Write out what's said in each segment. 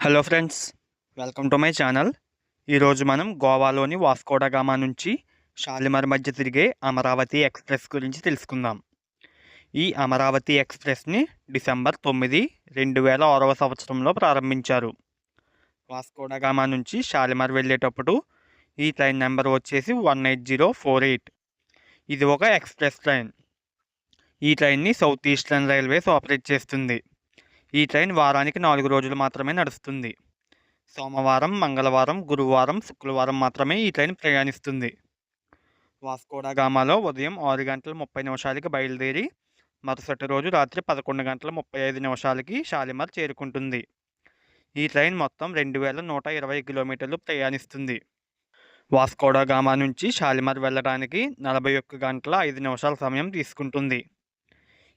Hello friends, welcome to my channel. ఈరోజు మనం గోవాలోని Vasco da Gama నుంచి షాలిమార్ మధ్య తిరిగే అమరావతి ఎక్స్ప్రెస్ గురించి తెలుసుకుందాం. ఈ అమరావతి ఎక్స్ప్రెస్ని డిసెంబర్ 9, 2006వ సంవత్సరంలో ప్రారంభించారు. వాస్కోడగామా నుంచి షాలిమార్ వెళ్ళేటప్పుడు ఈ ట్రైన్ నెంబర్ వచ్చేసి 18048. ఇది ఒక ఎక్స్ప్రెస్ ట్రైన్. ఈ ట్రైన్ని సౌత్ ఈస్టర్న్ రైల్వేస్ ఆపరేట్ చేస్తుంది. ఈ ట్రైన్ వారానికి 4 రోజులు మాత్రమే నడుస్తుంది. సోమవారం, మంగళవారం, గురువారం, శుక్రవారం మాత్రమే ఈ ట్రైన్ ప్రయాణిస్తుంది. వాస్కోడగామాలో ఉదయం 6:30 బయలుదేరి మరుసటి రోజు రాత్రి 11:35 షాలిమార్ చేరుకుంటుంది. ఈ ట్రైన్ మొత్తం 2120 కిలోమీటర్లు ప్రయాణిస్తుంది. వాస్కోడగామా నుంచి షాలిమార్ వెళ్ళడానికి 41 గంటల 5 నిమిషాల సమయం తీసుకుంటుంది.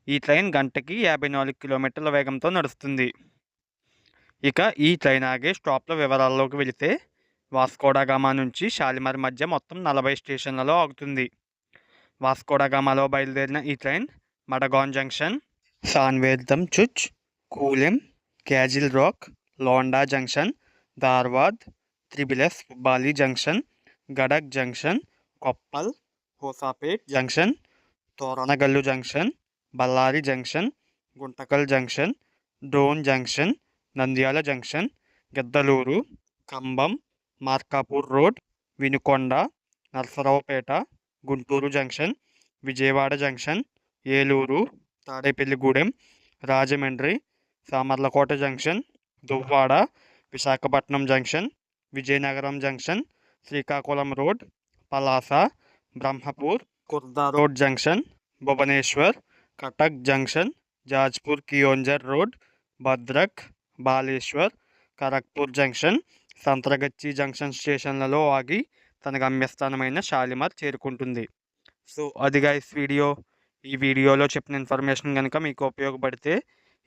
ఈ ట్రైన్ గంటకి 54 కిలోమీటర్ల వేగంతో నడుస్తుంది. ఇక ఈ ట్రైన్ ఆగే స్టాప్ల వివరాల్లోకి వెళితే, వాస్కోడగామా నుంచి షాలిమార్ మధ్య మొత్తం 40 స్టేషన్లలో ఆగుతుంది. వాస్కోడగామాలో బయలుదేరిన ఈ ట్రైన్ మడగాన్ జంక్షన్, సాన్వేర్దమ్ చుచ్, Kulem, castle rock, Londa junction, Dharwad, త్రిబిలెస్ బాలి junction, Gadag junction, Koppal, Hosapete junction, Toranagallu junction, Ballari junction, Guntakal junction, Dhone junction, Nandyal junction, Giddalur, Cumbum, Markapur road, Vinukonda, Narasaraopet, Guntur junction, Vijayawada junction, Eluru, Tadepalligudem, Rajahmundry, Samalkot junction, Duvvada, Visakhapatnam junction, Vizianagaram junction, Srikakulam road, Palasa, Brahmapur, Khurda road junction, Bhubaneswar, Cuttack junction, Jajpur Keonjhar road, Bhadrak, Baleshwar, Kharagpur junction, Santragachi junction స్టేషన్లలో ఆగి తన గమ్యస్థానమైన షాలిమార్ చేరుకుంటుంది. సో అది గైస్ వీడియో. ఈ వీడియోలో చెప్పిన ఇన్ఫర్మేషన్ కనుక మీకు ఉపయోగపడితే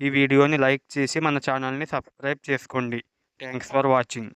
ఈ వీడియోని లైక్ చేసి మన ఛానల్ని సబ్స్క్రైబ్ చేసుకోండి. Thanks for watching.